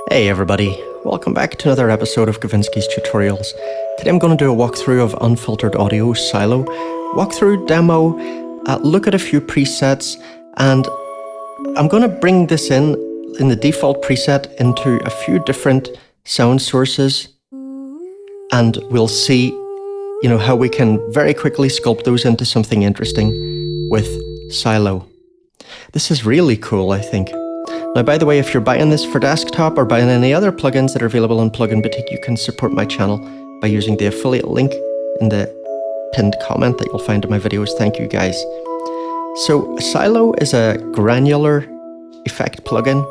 Hey everybody, welcome back to another episode of Gavinsky's Tutorials. Today I'm going to do a walkthrough of Unfiltered Audio Silo, walkthrough demo, look at a few presets, and I'm going to bring this in the default preset into a few different sound sources, and we'll see how we can very quickly sculpt those into something interesting with Silo. This is really cool, I think. Now, by the way, if you're buying this for desktop or buying any other plugins that are available on Plugin Boutique, you can support my channel by using the affiliate link in the pinned comment that you'll find in my videos. Thank you, guys. So, Silo is a granular effect plugin.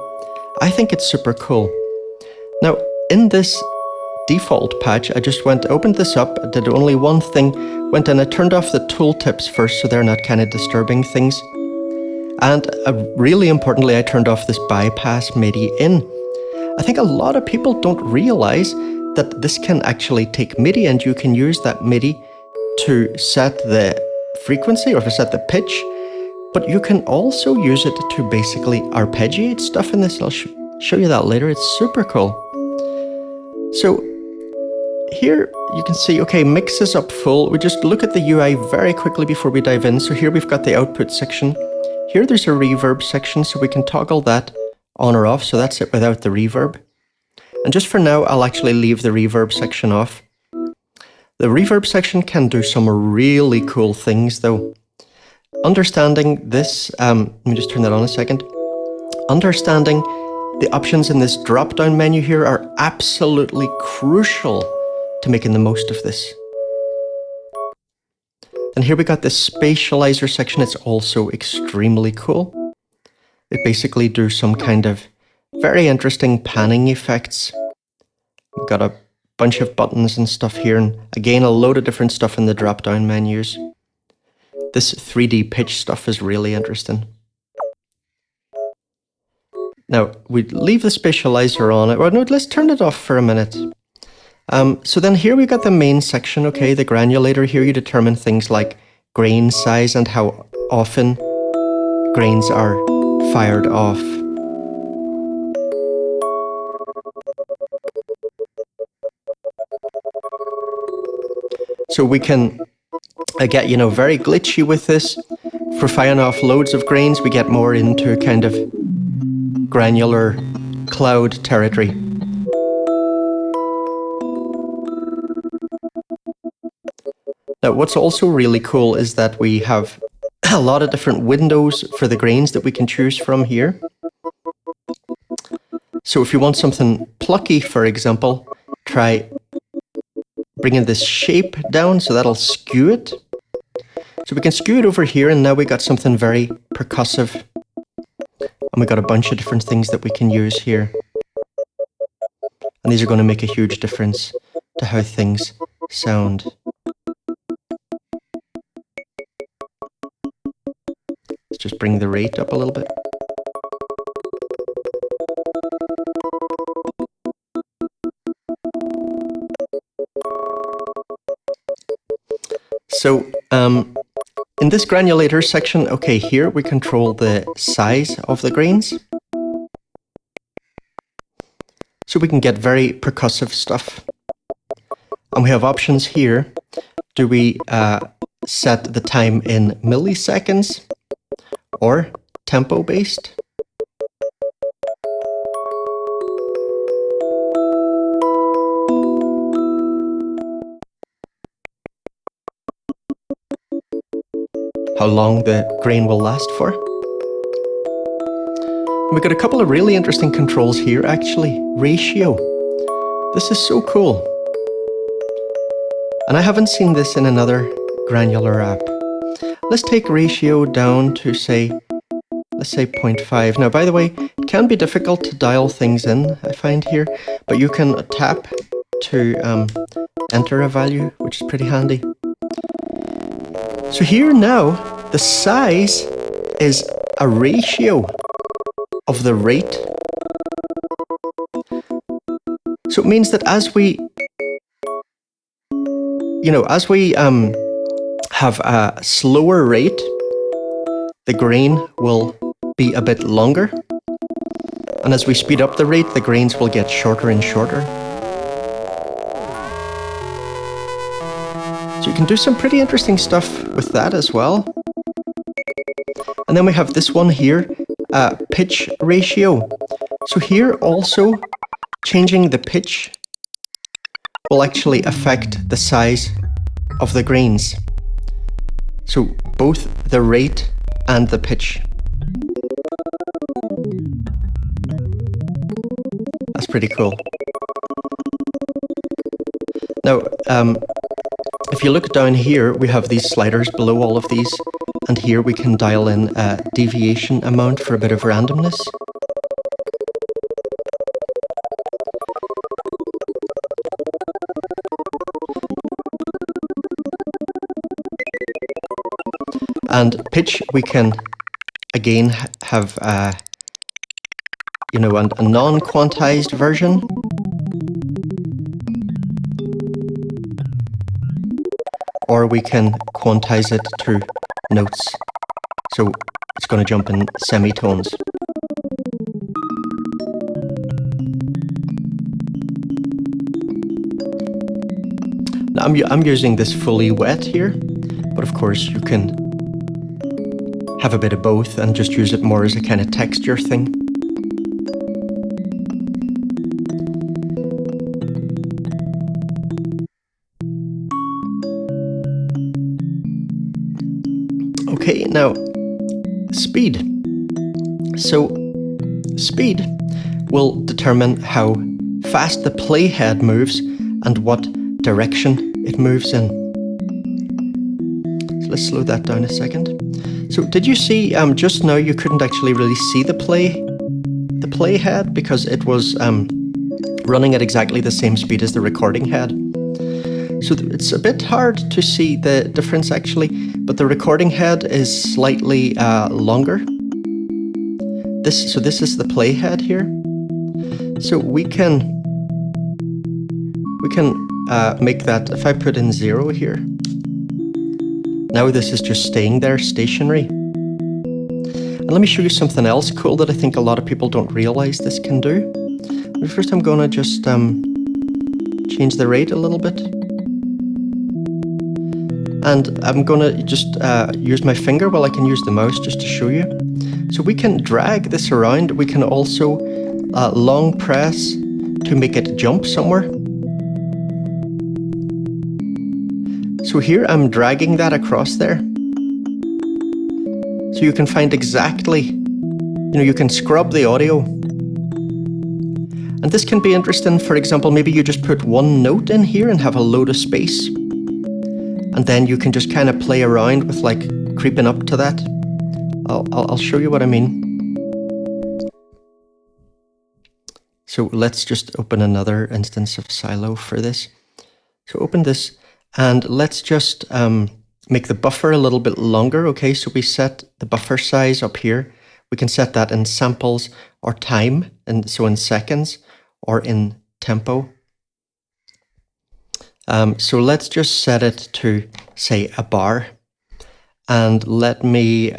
I think it's super cool. Now, in this default patch, I just opened this up, I did only one thing, went in, I turned off the tooltips first so they're not kind of disturbing things. And really importantly, I turned off this bypass MIDI in. I think a lot of people don't realize that this can actually take MIDI and you can use that MIDI to set the frequency or to set the pitch, but you can also use it to basically arpeggiate stuff in this. I'll show you that later. It's super cool. So here you can see, okay, mix is up full. We just look at the UI very quickly before we dive in. So here we've got the output section. Here there's a reverb section, so we can toggle that on or off, so that's it without the reverb. And just for now, I'll actually leave the reverb section off. The reverb section can do some really cool things though. Understanding this, let me just turn that on a second. Understanding the options in this drop-down menu here are absolutely crucial to making the most of this. And here we got this Spatializer section. It's also extremely cool. It basically do some kind of very interesting panning effects. We've got a bunch of buttons and stuff here, and again a load of different stuff in the drop-down menus. This 3D pitch stuff is really interesting. Now, we leave the Spatializer on. Well, no, let's turn it off for a minute. So then here we got the main section, okay, the Granulator. Here you determine things like grain size and how often grains are fired off. So we can get, very glitchy with this. For firing off loads of grains, we get more into kind of granular cloud territory. Now, what's also really cool is that we have a lot of different windows for the grains that we can choose from here. So if you want something plucky, for example, try bringing this shape down, so that'll skew it. So we can skew it over here, and now we got something very percussive. And we got a bunch of different things that we can use here. And these are going to make a huge difference to how things sound. Just bring the rate up a little bit. So in this Granulator section, okay, here we control the size of the grains. So we can get very percussive stuff. And we have options here. Do we set the time in milliseconds? Or tempo based. How long the grain will last for. We've got a couple of really interesting controls here actually. Ratio. This is so cool. And I haven't seen this in another Granular app. Let's take ratio down to let's say 0.5. Now, by the way, it can be difficult to dial things in, I find here, but you can tap to enter a value, which is pretty handy. So here now, the size is a ratio of the rate. So it means that as we have a slower rate, the grain will be a bit longer. And And as we speed up the rate, the grains will get shorter and shorter. So you can do some pretty interesting stuff with that as well. And then we have this one here, pitch ratio. So here also, changing the pitch will actually affect the size of the grains. So both the rate and the pitch. That's pretty cool. Now, if you look down here, we have these sliders below all of these, and here we can dial in a deviation amount for a bit of randomness. And pitch, we can again have a non-quantized version. Or we can quantize it to notes. So it's going to jump in semitones. Now I'm using this fully wet here, but of course you can have a bit of both and just use it more as a kind of texture thing. Okay, now speed. So speed will determine how fast the playhead moves and what direction it moves in. So let's slow that down a second. So did you see just now you couldn't actually really see the playhead because it was running at exactly the same speed as the recording head. So it's a bit hard to see the difference actually, but the recording head is slightly longer. This is the playhead here. So we can make that, if I put in 0 here, now this is just staying there stationary. And let me show you something else cool that I think a lot of people don't realize this can do. But first I'm gonna just change the rate a little bit. And I'm gonna just use my finger while I can use the mouse just to show you. So we can drag this around. We can also long press to make it jump somewhere. So here I'm dragging that across there. So you can find exactly, you can scrub the audio. And this can be interesting. For example, maybe you just put one note in here and have a load of space. And then you can just kind of play around with like creeping up to that. I'll show you what I mean. So let's just open another instance of Silo for this. So open this and let's just make the buffer a little bit longer. Okay, so we set the buffer size up here. We can set that in samples or time, and so in seconds or in tempo. So let's just set it to, say, a bar. And let me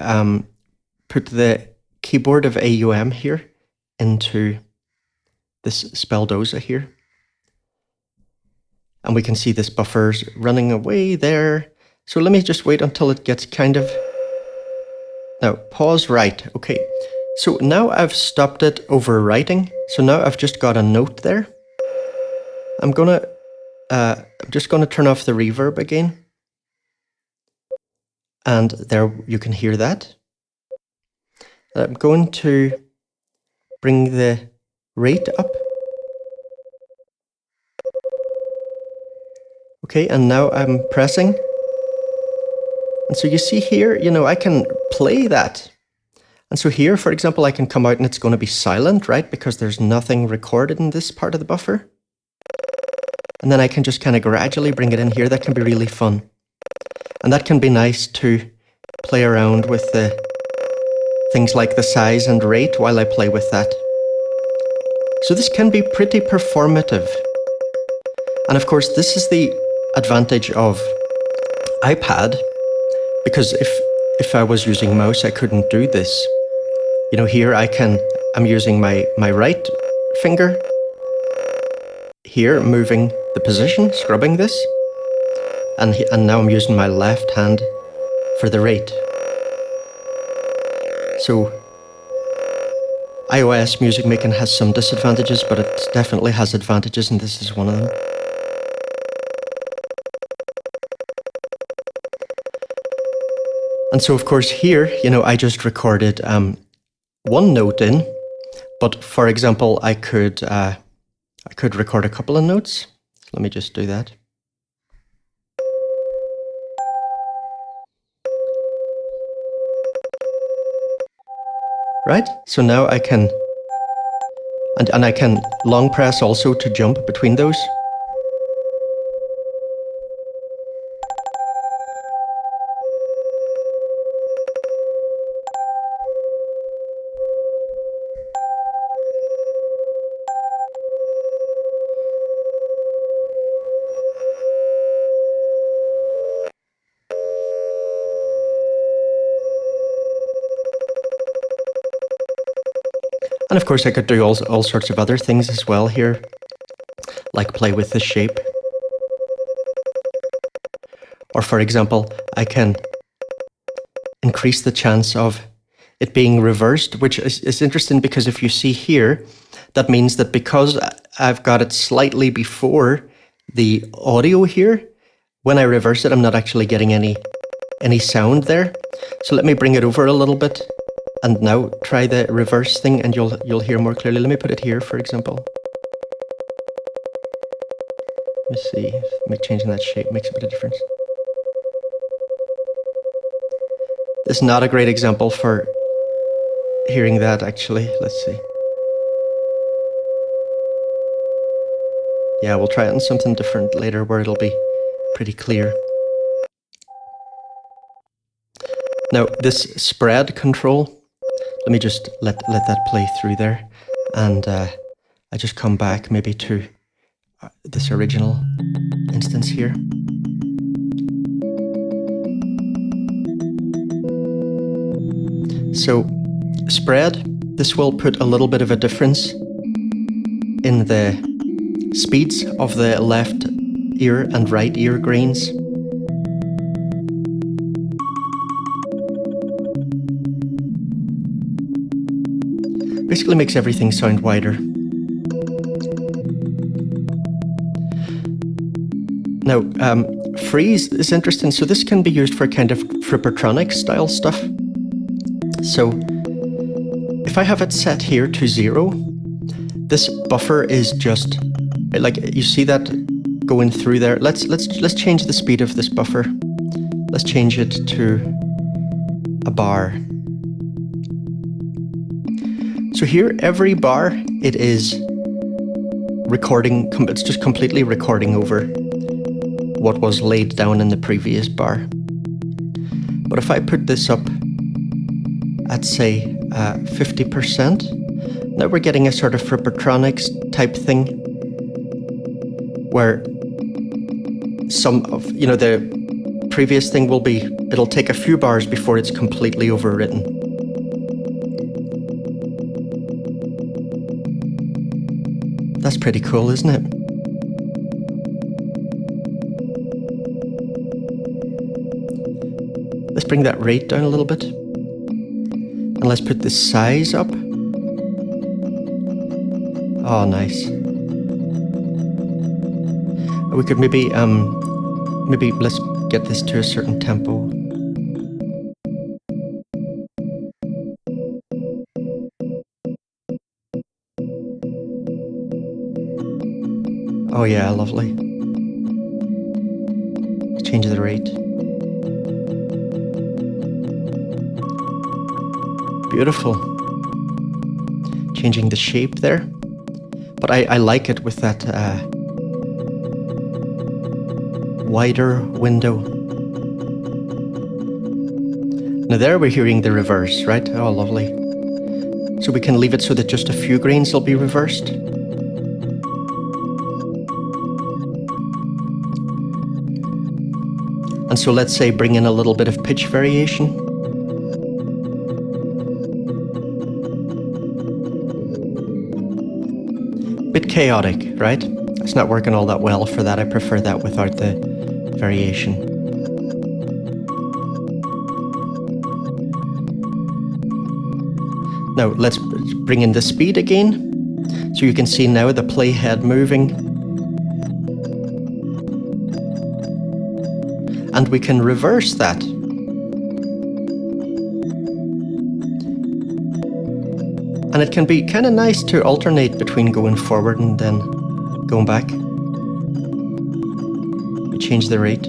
put the keyboard of AUM here into this spelldoza here. And we can see this buffer's running away there. So let me just wait until it gets kind of... Now, pause right. Okay, so now I've stopped it overwriting. So now I've just got a note there. I'm just gonna turn off the reverb again. And there you can hear that. I'm going to bring the rate up. Okay, and now I'm pressing. And so you see here, I can play that. And so here, for example, I can come out and it's going to be silent, right? Because there's nothing recorded in this part of the buffer. And then I can just kind of gradually bring it in here. That can be really fun. And that can be nice to play around with the things like the size and rate while I play with that. So this can be pretty performative. And of course, this is the advantage of iPad, because if I was using mouse, I couldn't do this. Here I can I'm using my right finger here, moving the position, scrubbing this, and now I'm using my left hand for the rate. So iOS music making has some disadvantages, but it definitely has advantages, and this is one of them. And so, of course, here, I just recorded one note in, but for example, I could record a couple of notes. Let me just do that. Right? So now I can, and I can long press also to jump between those. And of course I could do all sorts of other things as well here, like play with the shape. Or for example, I can increase the chance of it being reversed, which is interesting because if you see here, that means that because I've got it slightly before the audio here, when I reverse it, I'm not actually getting any sound there. So let me bring it over a little bit. And now try the reverse thing and you'll hear more clearly. Let me put it here, for example. Let me see if changing that shape makes a bit of difference. This is not a great example for hearing that, actually. Let's see. Yeah, we'll try it on something different later where it'll be pretty clear. Now, this spread control, let me just let that play through there, and I just come back maybe to this original instance here. So, spread, this will put a little bit of a difference in the speeds of the left ear and right ear grains. Basically makes everything sound wider. Now, freeze is interesting. So this can be used for kind of Frippertronic style stuff. So if I have it set here to 0, this buffer is just like, you see that going through there. Let's change the speed of this buffer. Let's change it to a bar. So here, every bar, it is recording, it's just completely recording over what was laid down in the previous bar. But if I put this up at, say, 50%, now we're getting a sort of Frippertronics type thing, where some of, the previous thing will be, it'll take a few bars before it's completely overwritten. That's pretty cool, isn't it? Let's bring that rate down a little bit. And let's put the size up. Oh, nice. We could maybe let's get this to a certain tempo. Oh yeah, lovely. Let's change the rate. Beautiful. Changing the shape there. But I like it with that wider window. Now there we're hearing the reverse, right? Oh, lovely. So we can leave it so that just a few grains will be reversed. And so let's say bring in a little bit of pitch variation. bit chaotic, right? It's not working all that well for that. I prefer that without the variation. Now let's bring in the speed again. So you can see now the playhead moving. And we can reverse that. And it can be kind of nice to alternate between going forward and then going back. We change the rate.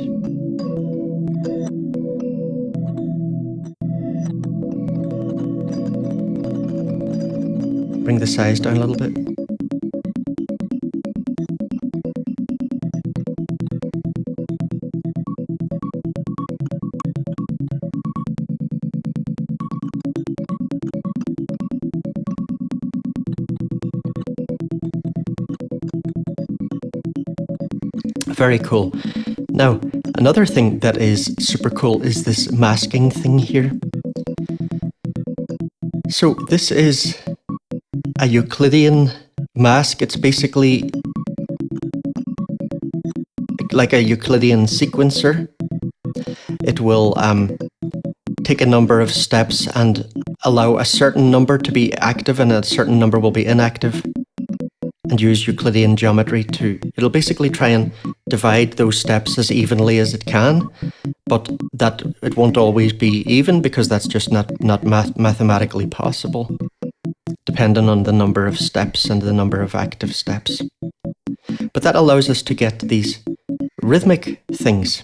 Bring the size down a little bit. Very cool. Now, another thing that is super cool is this masking thing here. So this is a Euclidean mask. It's basically like a Euclidean sequencer. It will take a number of steps and allow a certain number to be active and a certain number will be inactive, and use Euclidean geometry to, it'll basically try and divide those steps as evenly as it can, but that it won't always be even because that's just not mathematically possible, depending on the number of steps and the number of active steps. But that allows us to get these rhythmic things.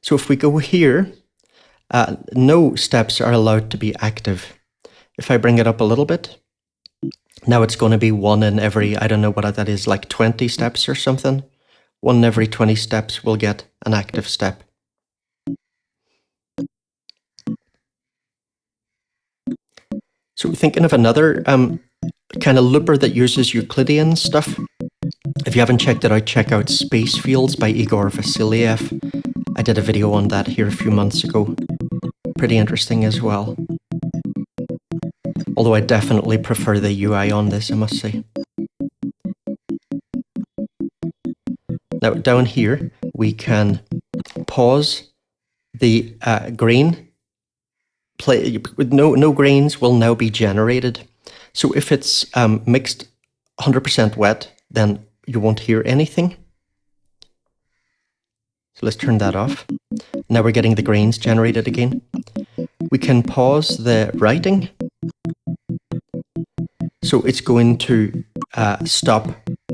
So if we go here, no steps are allowed to be active. If I bring it up a little bit, now it's going to be one in every, I don't know what that is, like 20 steps or something. One in every 20 steps will get an active step. So thinking of another kind of looper that uses Euclidean stuff. If you haven't checked it out, check out Space Fields by Igor Vasiliev. I did a video on that here a few months ago. Pretty interesting as well. Although I definitely prefer the UI on this, I must say. Now down here, we can pause the grain. No grains will now be generated. So if it's mixed 100% wet, then you won't hear anything. So let's turn that off. Now we're getting the grains generated again. We can pause the writing. So it's going to stop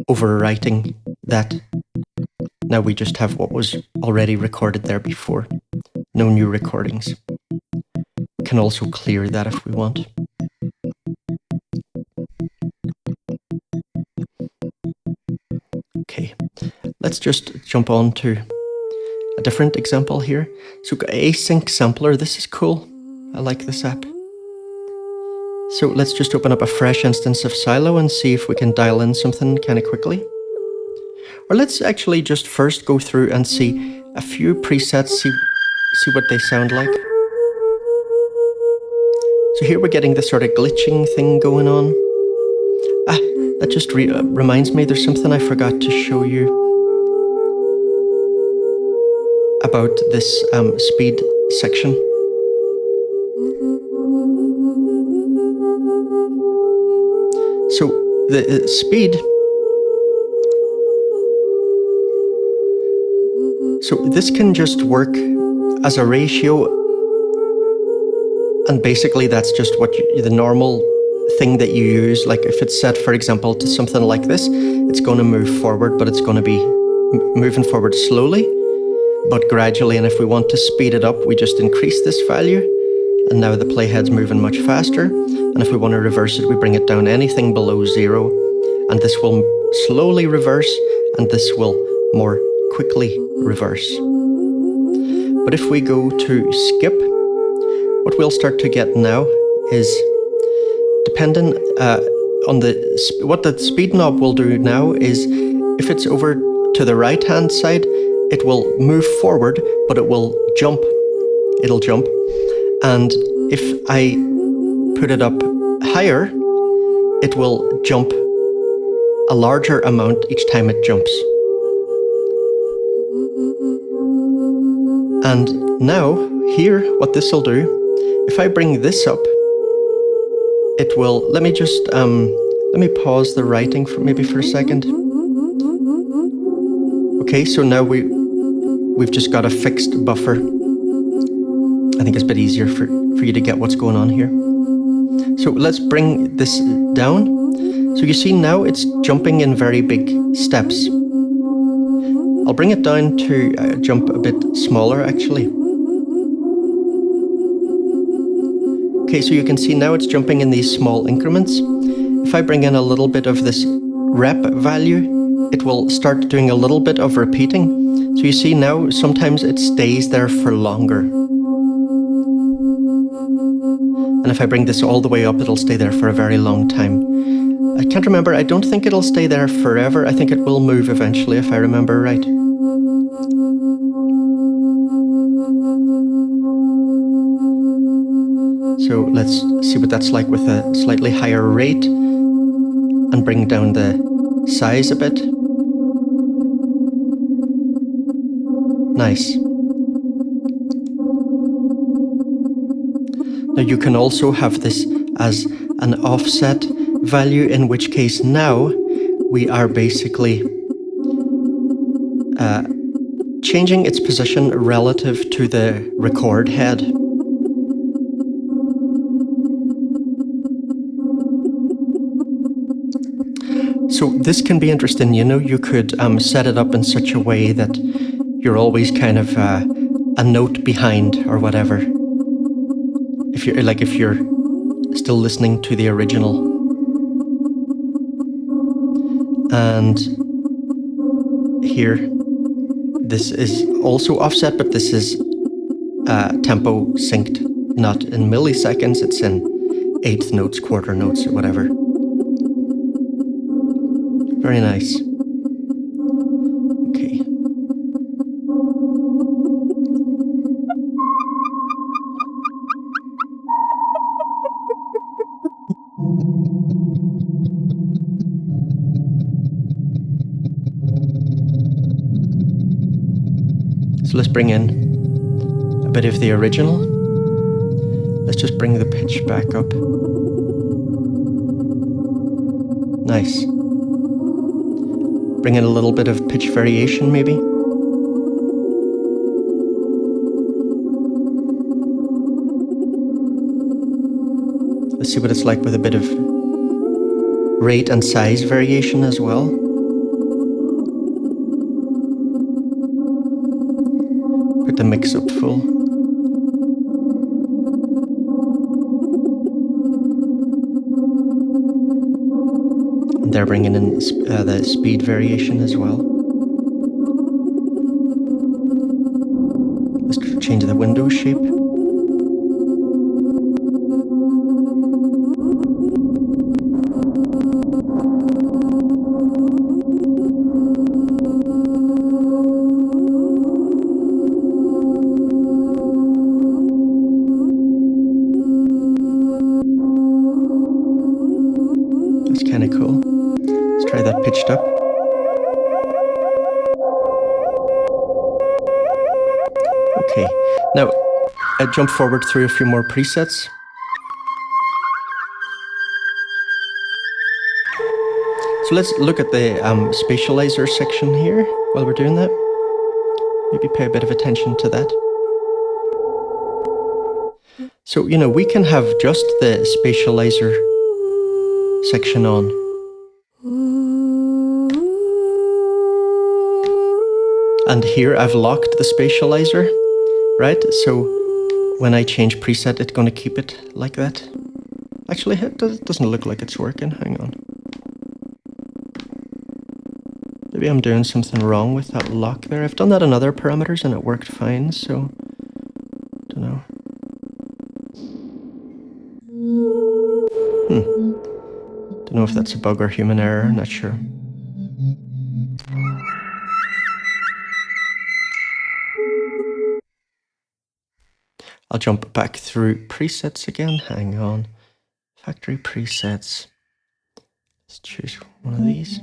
overwriting that. Now we just have what was already recorded there before. No new recordings. We can also clear that if we want. Okay, let's just jump on to a different example here. So async sampler, this is cool. I like this app. So let's just open up a fresh instance of Silo and see if we can dial in something kind of quickly. Or let's actually just first go through and see a few presets, see what they sound like. So here we're getting this sort of glitching thing going on. That just reminds me, there's something I forgot to show you about this speed section. So the speed, so this can just work as a ratio, and basically that's just what the normal thing that you use. Like if it's set, for example, to something like this, it's going to move forward, but it's going to be moving forward slowly, but gradually. And if we want to speed it up, we just increase this value, and now the playhead's moving much faster. And if we want to reverse it, we bring it down anything below 0, and this will slowly reverse, and this will more quickly reverse. But if we go to skip, what we'll start to get now is, depending on what the speed knob will do now is, if it's over to the right hand side, it will move forward, but it will jump. It'll jump. And if I put it up higher, it will jump a larger amount each time it jumps. And now, here, what this will do, if I bring this up, it will, let me pause the writing for a second. Okay, so now we've just got a fixed buffer. I think it's a bit easier for you to get what's going on here. So let's bring this down. So you see now it's jumping in very big steps. I'll bring it down to jump a bit smaller actually. Okay, so you can see now it's jumping in these small increments. If I bring in a little bit of this rep value, it will start doing a little bit of repeating. So you see now sometimes it stays there for longer. And if I bring this all the way up, it'll stay there for a very long time. I can't remember, I don't think it'll stay there forever. I think it will move eventually if I remember right. So let's see what that's like with a slightly higher rate and bring down the size a bit. Nice. Now you can also have this as an offset value, in which case now we are basically changing its position relative to the record head. So this can be interesting, you know, you could set it up in such a way that you're always kind of a note behind or whatever. If you're still listening to the original. And here, this is also offset, but this is tempo synced, not in milliseconds, it's in eighth notes, quarter notes, or whatever. Very nice. Okay. So let's bring in a bit of the original. Let's just bring the pitch back up. Nice. Bring in a little bit of pitch variation, maybe. Let's see what it's like with a bit of rate and size variation as well. Put the mix up full. And they're bringing in the speed variation as well. Let's change the window shape. That's kind of cool. Let's try that pitched up. Okay, now I jump forward through a few more presets. So let's look at the Spatializer section here while we're doing that. Maybe pay a bit of attention to that. So, you know, we can have just the Spatializer section on. And here I've locked the Spatializer, right? So when I change preset, it's going to keep it like that. Actually, it doesn't look like it's working. Hang on. Maybe I'm doing something wrong with that lock there. I've done that in other parameters and it worked fine, so don't know. Don't know if that's a bug or human error, not sure. I'll jump back through presets again. Hang on. Factory presets. Let's choose one of these.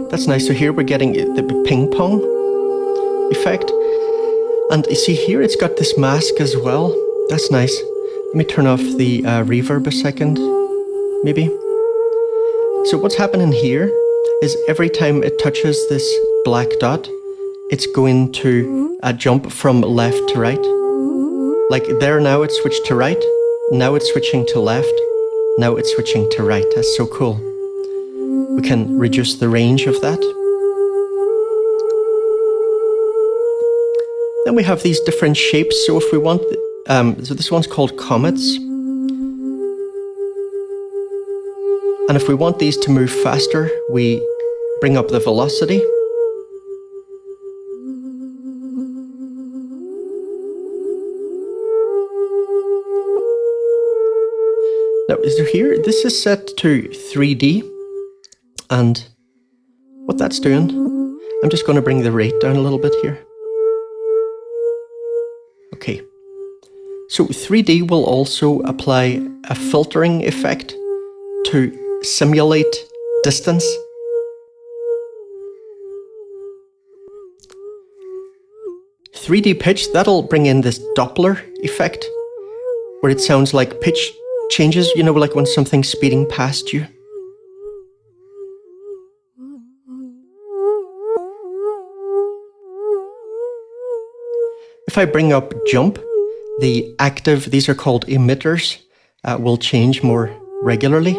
That's nice. So here we're getting the ping pong effect. And you see here it's got this mask as well. That's nice. Let me turn off the reverb a second, maybe. So what's happening here is every time it touches this black dot, it's going to jump from left to right. Like there now it's switched to right, now it's switching to left, now it's switching to right. That's so cool. We can reduce the range of that. Then we have these different shapes. So if we want, so this one's called comets. And if we want these to move faster, we bring up the velocity. Now, here, this is set to 3D. And what that's doing, I'm just going to bring the rate down a little bit here. Okay. So 3D will also apply a filtering effect to simulate distance. "3D pitch", that'll bring in this Doppler effect, where it sounds like pitch changes, you know, like when something's speeding past you. If I bring up jump, the active, these are called emitters, will change more regularly.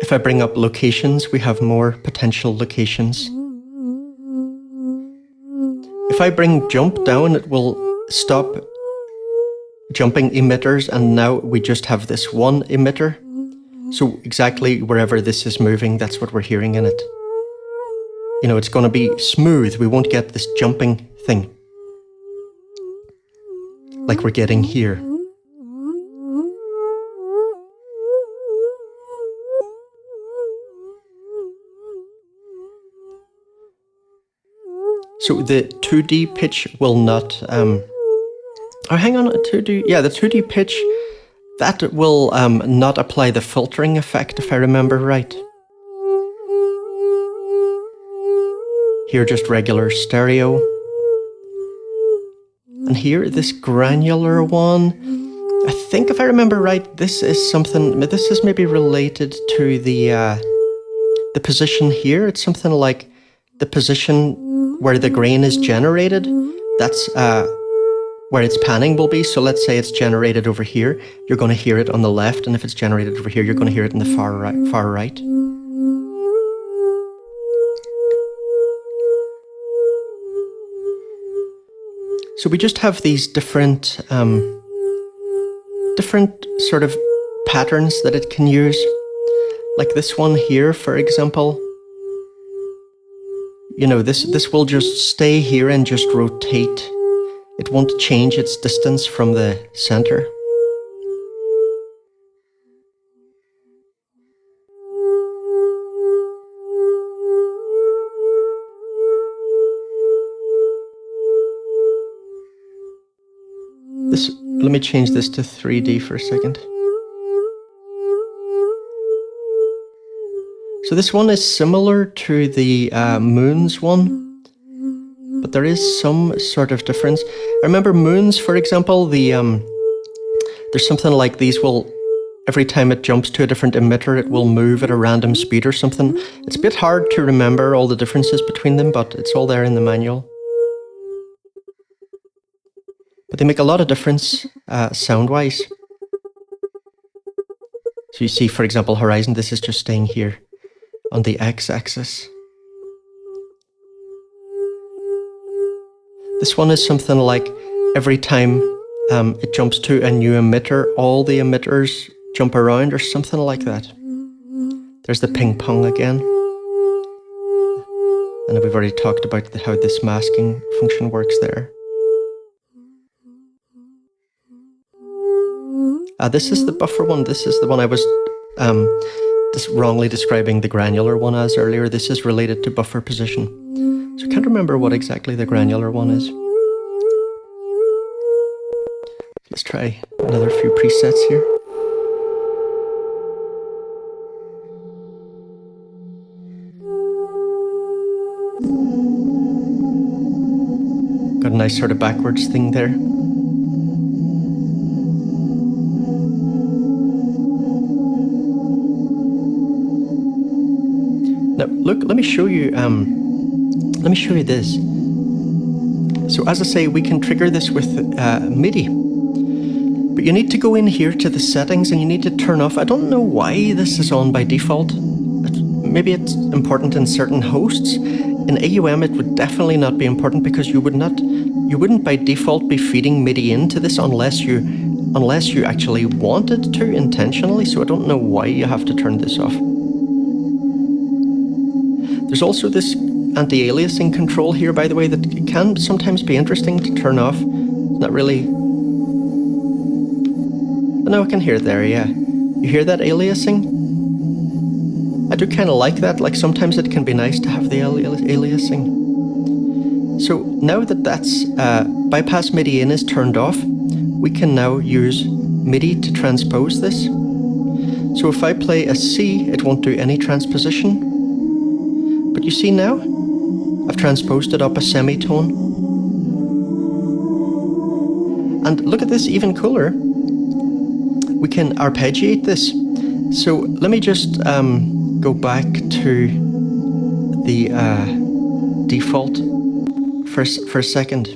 If I bring up locations, we have more potential locations. If I bring jump down, it will stop jumping emitters, and now we just have this one emitter. So exactly wherever this is moving, that's what we're hearing in it. You know, it's going to be smooth. We won't get this jumping thing like we're getting here. So the 2D pitch will not, oh, hang on, 2D, yeah, the 2D pitch, that will not apply the filtering effect, if I remember right. Here, just regular stereo. And here, this granular one, I think if I remember right, this is something, this is maybe related to the position here. It's something like the position where the grain is generated. That's where its panning will be. So let's say it's generated over here. You're going to hear it on the left. And if it's generated over here, you're going to hear it in the far right. So we just have these different sort of patterns that it can use. Like this one here, for example. You know, this will just stay here and just rotate. It won't change its distance from the center. Let me change this to 3D for a second. So this one is similar to the moons one, but there is some sort of difference. I remember moons, for example, there's something like these will, every time it jumps to a different emitter, it will move at a random speed or something. It's a bit hard to remember all the differences between them, but it's all there in the manual. But they make a lot of difference sound-wise. So you see, for example, horizon, this is just staying here on the x-axis. This one is something like every time it jumps to a new emitter, all the emitters jump around or something like that. There's the ping pong again. And we've already talked about how this masking function works there. This is the buffer one. This is the one I was wrongly describing the granular one as earlier. This is related to buffer position. So I can't remember what exactly the granular one is. Let's try another few presets here. Got a nice sort of backwards thing there. Now, look, let me show you this. So as I say, we can trigger this with MIDI. But you need to go in here to the settings and you need to turn off. I don't know why this is on by default. Maybe it's important in certain hosts. In AUM, it would definitely not be important because you wouldn't by default be feeding MIDI into this unless you actually wanted to intentionally. So I don't know why you have to turn this off. There's also this anti-aliasing control here, by the way, that can sometimes be interesting to turn off. It's not really... But no, I can hear it there, yeah. You hear that aliasing? I do kind of like that. Like sometimes it can be nice to have the aliasing. So now that that's bypass MIDI in is turned off, we can now use MIDI to transpose this. So if I play a C, it won't do any transposition. But you see now, I've transposed it up a semitone. And look at this, even cooler. We can arpeggiate this. So let me just go back to the default for a second.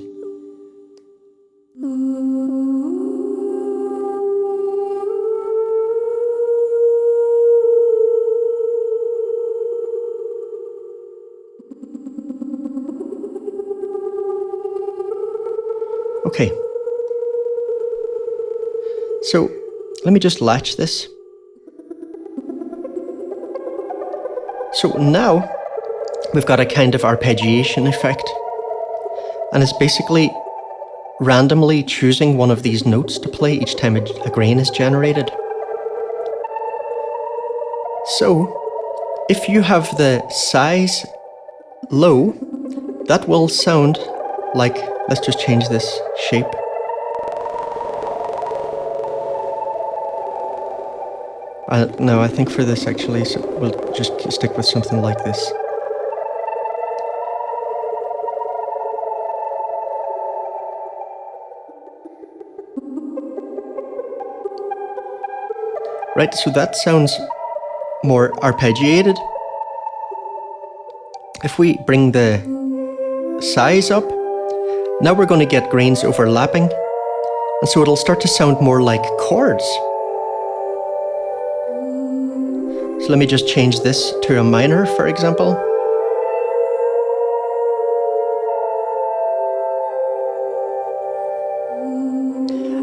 Okay. So let me just latch this. So now we've got a kind of arpeggiation effect, and it's basically randomly choosing one of these notes to play each time a grain is generated. So if you have the size low, that will sound like, let's just change this shape. No, I think for this actually, so we'll just stick with something like this. Right, so that sounds more arpeggiated. If we bring the size up, now we're going to get grains overlapping, and so it'll start to sound more like chords. So let me just change this to a minor, for example.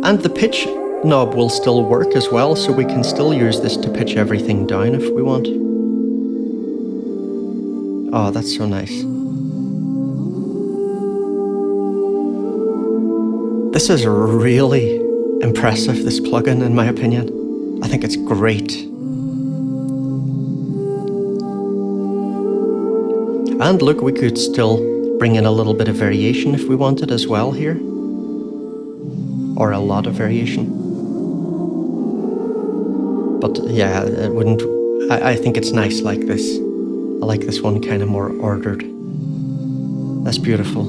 And the pitch knob will still work as well, so we can still use this to pitch everything down if we want. Oh, that's so nice. This is really impressive, this plugin, in my opinion. I think it's great. And look, we could still bring in a little bit of variation if we wanted as well here. Or a lot of variation. But yeah, it wouldn't... I think it's nice like this. I like this one kind of more ordered. That's beautiful.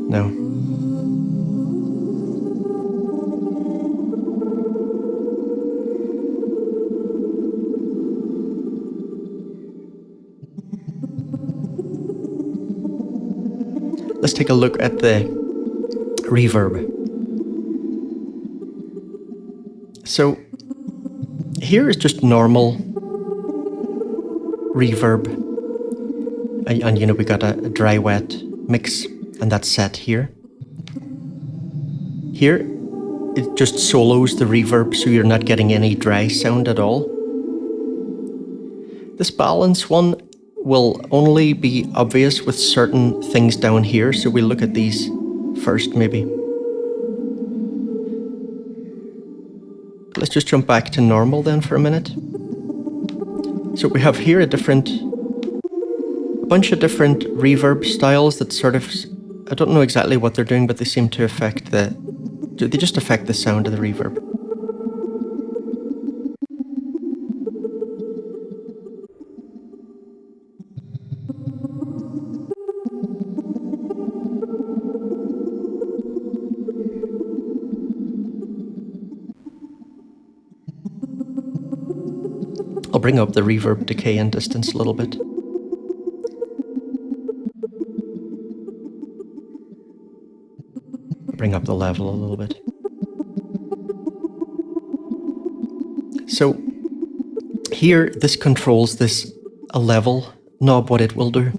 No. Let's take a look at the reverb. So here is just normal reverb. And you know, we got a dry wet mix, and that's set here. Here, it just solos the reverb, so you're not getting any dry sound at all. This balance one will only be obvious with certain things down here, so we'll look at these first maybe. Let's just jump back to normal then for a minute. So we have here a different a bunch of different reverb styles that sort of, I don't know exactly what they're doing, but they seem to affect they just affect the sound of the reverb. I'll bring up the reverb decay and distance a little bit. Bring up the level a little bit. So here, this controls this a level knob, what it will do.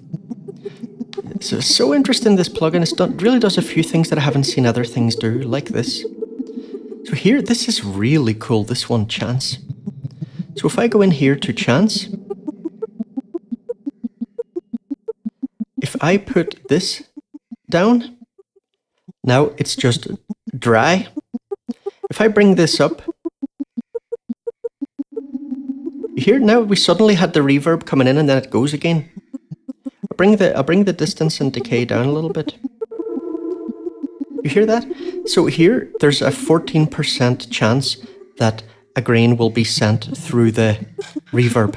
So interesting, this plugin. It really does a few things that I haven't seen other things do, like this. So here, this is really cool, this one, chance. So if I go in here to chance, if I put this down, now it's just dry. If I bring this up, here now we suddenly had the reverb coming in and then it goes again. I'll bring the distance and decay down a little bit. You hear that? So here there's a 14% chance that a grain will be sent through the reverb.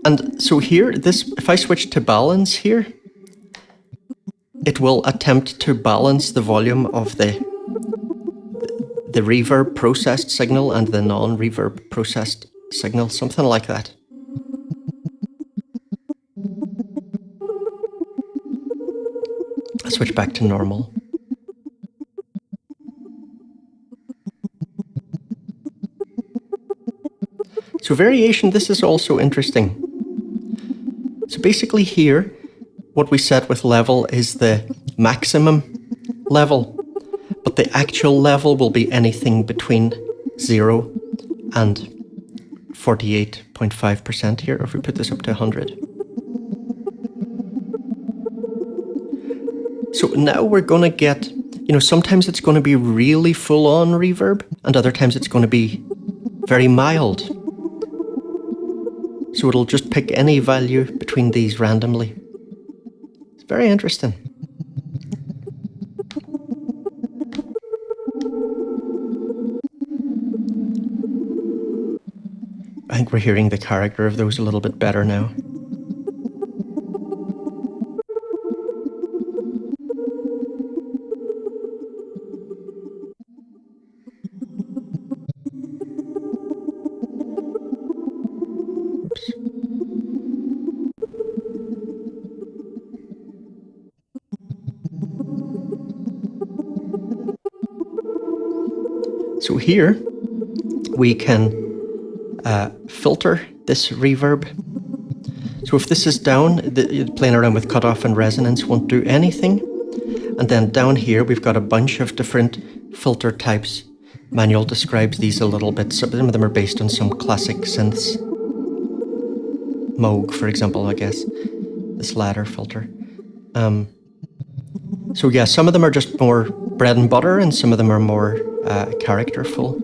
And so here, if I switch to balance here, it will attempt to balance the volume of the reverb processed signal and the non-reverb processed signal, something like that. I'll switch back to normal. So variation, this is also interesting. So basically here, what we set with level is the maximum level, but the actual level will be anything between 0 and 48.5% here, or if we put this up to 100. So now we're going to get, sometimes it's going to be really full-on reverb, and other times it's going to be very mild. So it'll just pick any value between these randomly. It's very interesting. I think we're hearing the character of those a little bit better now. So here we can filter this reverb. So if this is down, playing around with cutoff and resonance won't do anything. And then down here we've got a bunch of different filter types. Manual describes these a little bit. Some of them are based on some classic synths. Moog, for example, I guess. This ladder filter. So yeah, some of them are just more bread and butter, and some of them are more characterful.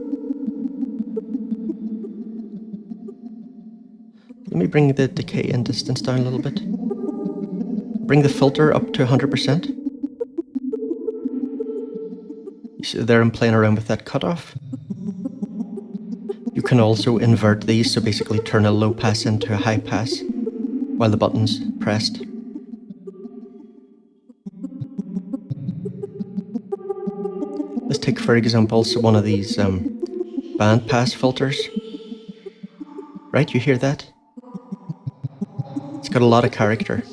Let me bring the decay and distance down a little bit. Bring the filter up to 100%. You see there I'm playing around with that cutoff. You can also invert these, so basically turn a low pass into a high pass while the button's pressed. Let's take, for example, one of these bandpass filters. Right, you hear that? It's got a lot of character.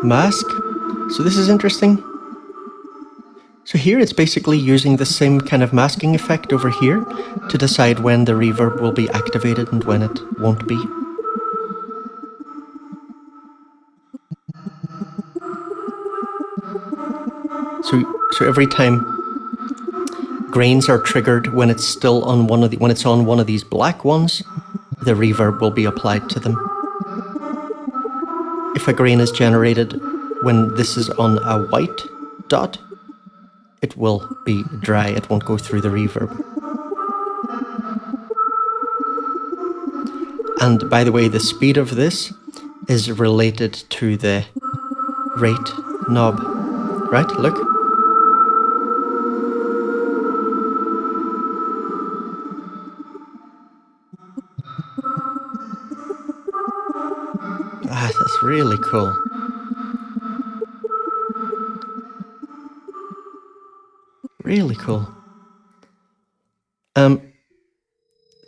Mask. So this is interesting. So here it's basically using the same kind of masking effect over here to decide when the reverb will be activated and when it won't be. So every time grains are triggered when it's still on when it's on one of these black ones, the reverb will be applied to them. If a grain is generated when this is on a white dot, it will be dry, it won't go through the reverb. And by the way, the speed of this is related to the rate knob, right? Look. Ah, that's really cool. Really cool.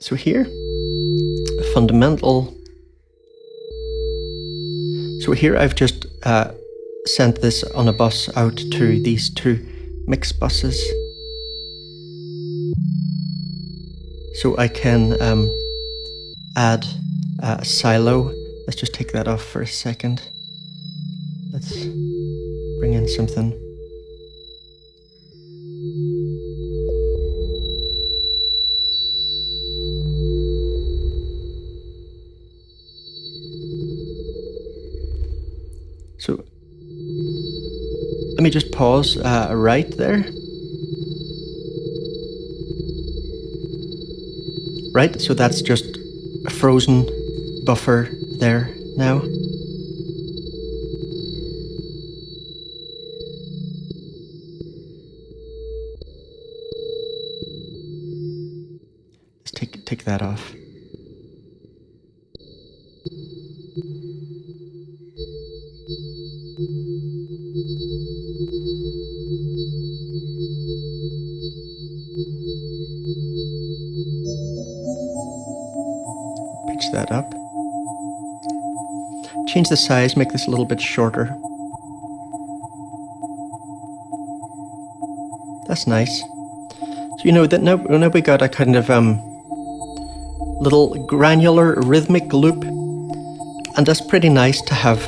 So here, fundamental. So here I've just sent this on a bus out to these two mix buses. So I can add a silo. Let's just take that off for a second. Let's bring in something. So let me just pause right there. Right, so that's just a frozen buffer there now. Let's take that off. Pitch that up. Change the size, make this a little bit shorter. That's nice. So you know that now we got a kind of little granular rhythmic loop, and that's pretty nice to have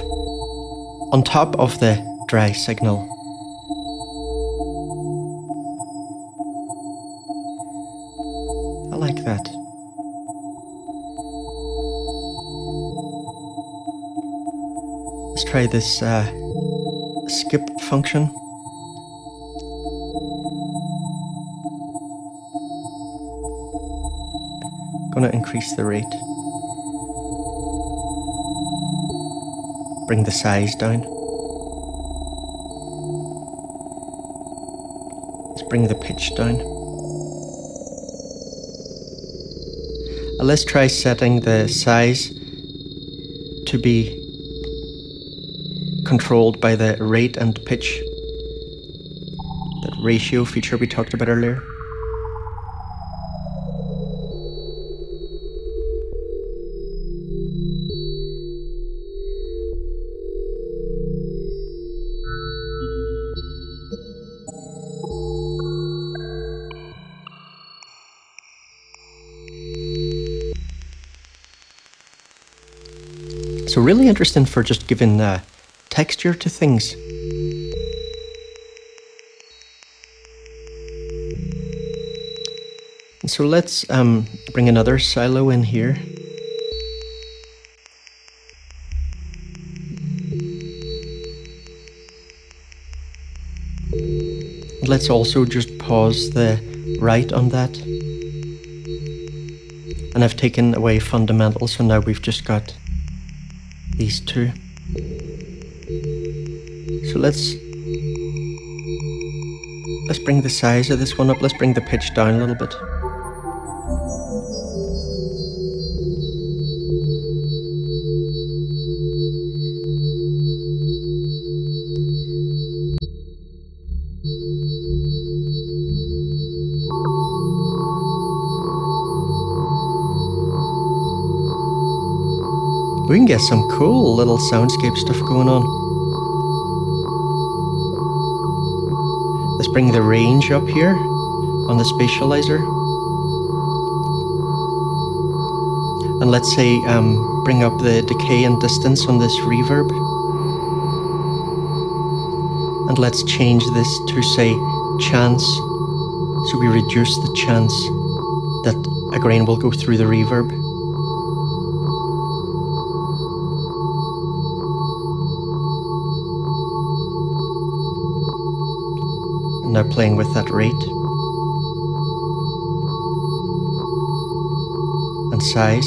on top of the dry signal. I like that. Let's try this skip function. Gonna increase the rate. Bring the size down. Let's bring the pitch down. And let's try setting the size to be controlled by the rate and pitch, that ratio feature we talked about earlier. So really interesting for just giving texture to things. And so let's bring another silo in here. And let's also just pause the right on that. And I've taken away fundamental, so now we've just got these two. So let's bring the size of this one up. Let's bring the pitch down a little bit. We can get some cool little soundscape stuff going on. Let's bring the range up here on the Spatializer. And let's say bring up the decay and distance on this reverb. And let's change this to say chance so we reduce the chance that a grain will go through the reverb. And now playing with that rate and size.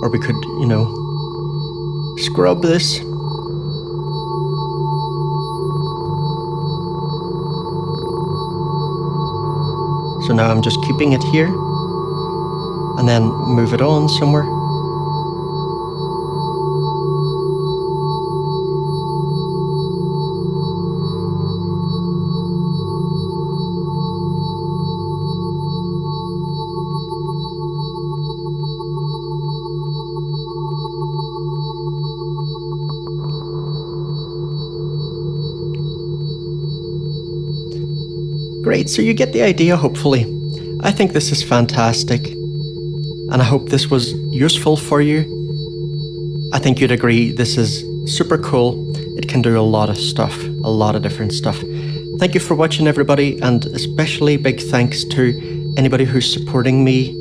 Or we could, you know, scrub this. So now I'm just keeping it here and then move it on somewhere. Great, so you get the idea, hopefully. I think this is fantastic, and I hope this was useful for you. I think you'd agree this is super cool. It can do a lot of stuff, a lot of different stuff. Thank you for watching, everybody, and especially big thanks to anybody who's supporting me,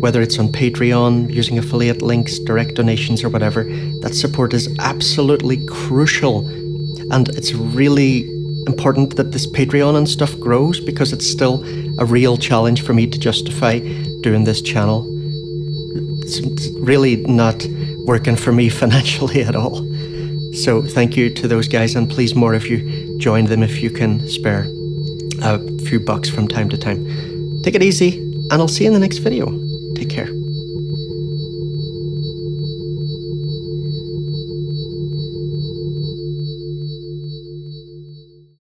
whether it's on Patreon, using affiliate links, direct donations, or whatever. That support is absolutely crucial, and it's really important that this Patreon and stuff grows, because it's still a real challenge for me to justify doing this channel. It's really not working for me financially at all. So thank you to those guys, and please more if you join them, if you can spare a few bucks from time to time. Take it easy, and I'll see you in the next video. Take care.